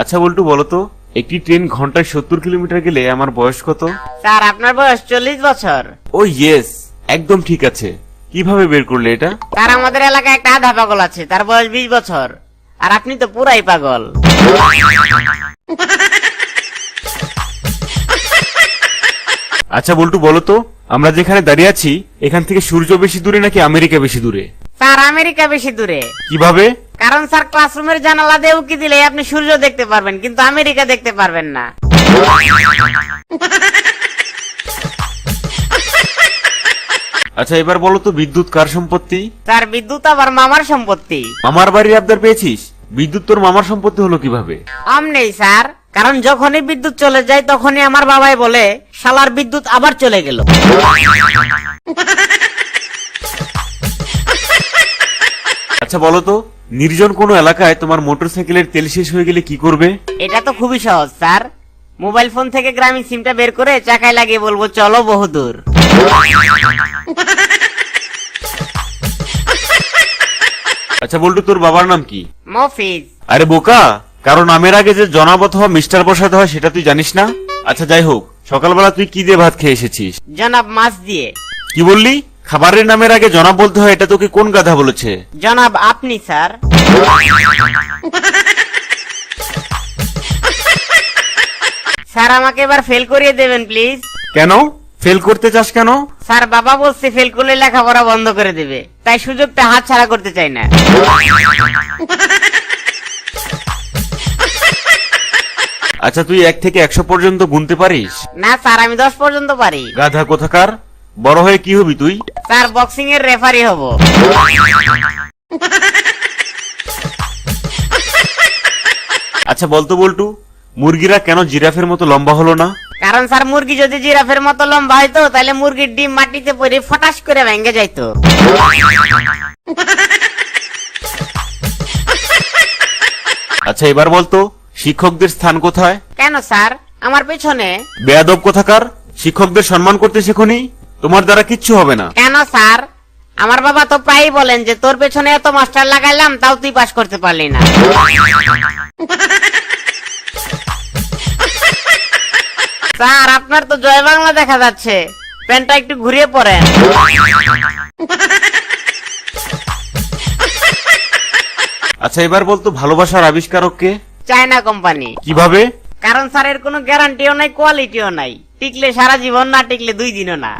আচ্ছা বল্টু বলো তো, একটি ট্রেন ঘন্টায় 70 কিলোমিটার গেলে আমার বয়স কত? স্যার আপনার বয়স 40 বছর। ও ইয়েস, একদম ঠিক আছে। কিভাবে বের করলে এটা? স্যার আমাদের এলাকায় একটা আধা পাগল আছে, তার বয়স 20 বছর। আর আপনি তো পুরাই পাগল। আচ্ছা বল্টু বলো তো, আমরা যেখানে দাঁড়িয়ে আছি এখান থেকে সূর্য বেশি দূরে নাকি আমেরিকা বেশি দূরে? স্যার আমেরিকা বেশি দূরে। কিভাবে? কারণ স্যার ক্লাসরুমের জানালা দিয়ে উকি দিলে আপনি সূর্য দেখতে পারবেন, কিন্তু আমেরিকা দেখতে পারবেন না। আচ্ছা এবার বলো তো, বিদ্যুৎ কার সম্পত্তি? স্যার বিদ্যুৎ আবার মামার সম্পত্তি। মামার বাড়ির আবদার পেয়েছিস? বিদ্যুৎ তোর মামার সম্পত্তি হলো কিভাবে? নেই স্যার, কারণ যখনই বিদ্যুৎ চলে যায় তখনই আমার বাবাই বলে শালার বিদ্যুৎ আবার চলে গেল। আচ্ছা বলো তো, নির্জন কোনো এলাকায় তোমার মোটরসাইকেলের তেল শেষ হয়ে গেলে কি করবে? এটা তো খুবই সহজ স্যার, মোবাইল ফোন থেকে গ্রামীণ সিমটা বের করে চাকায় লাগিয়ে বলবো চলো বহুদূর। আচ্ছা বল্টু, তোর বাবার নাম কি? মফিজ। আরে বোকা, কারণ নামের আগে যে জনাব অথবা মিস্টার বসাতে হয় সেটা তুই জানিস না? আচ্ছা যাই হোক, সকালবেলা তুই কি দিয়ে ভাত খেয়ে এসেছিস? জনাব মাছ দিয়ে। কি বললি? খাবারের নামের আগে জনাব বলতে হয়, এটা তোকে কোন গাধা বলেছে? জনাব আপনি স্যার। স্যার আমাকে এবার ফেল করিয়ে দেবেন প্লিজ। কেন ফেল করতে চাস কেন? স্যার বাবা বলছে ফেল করলে লেখাপড়া বন্ধ করে দেবে, তাই সুযোগটা হাতছাড়া করতে চাই না। আচ্ছা তুই 1 থেকে 100 পর্যন্ত গুনতে পারিস? না স্যার, আমি 10 পর্যন্ত পারি। গাধা কোথাকার, বড় হয়ে কি হবি তুই? স্যার বক্সিং এর রেফারি হব। আচ্ছা বলতো বল্টু, মুরগিরা কেন জিরাফের মতো লম্বা হলো না? কারণ স্যার মুরগি যদি জিরাফের মতো লম্বা হইতো তাহলে মুরগির ডিম মাটিতে পড়ে ফটাস করে ভেঙে যাইতো। আচ্ছা এবার বলতো, শিক্ষকদের স্থান কোথায়? কেন স্যার? আমার পেছনে। বেয়াদব কোথাকার, শিক্ষকদের সম্মান করতে শেখনি? তোমার দ্বারা কিচ্ছু হবে না। কেন স্যার? আমার বাবা তো প্রায়ই বলেন যে তোর পেছনে এত মাস্টার লাগাইলাম তাও তুই পাস করতে পারলি না। স্যার আপনার তো জয় বাংলা দেখা যাচ্ছে, প্যান্টটা একটু ঘুরিয়ে পড়েন। আচ্ছা এবার বলতো, ভালোবাসার আবিষ্কারক কে? China company. কিভাবে? কারণ স্যার এর কোনো গ্যারান্টিও নাই, কোয়ালিটিও নাই, টিকলে সারা জীবন, না টিকলে 2 দিনও না।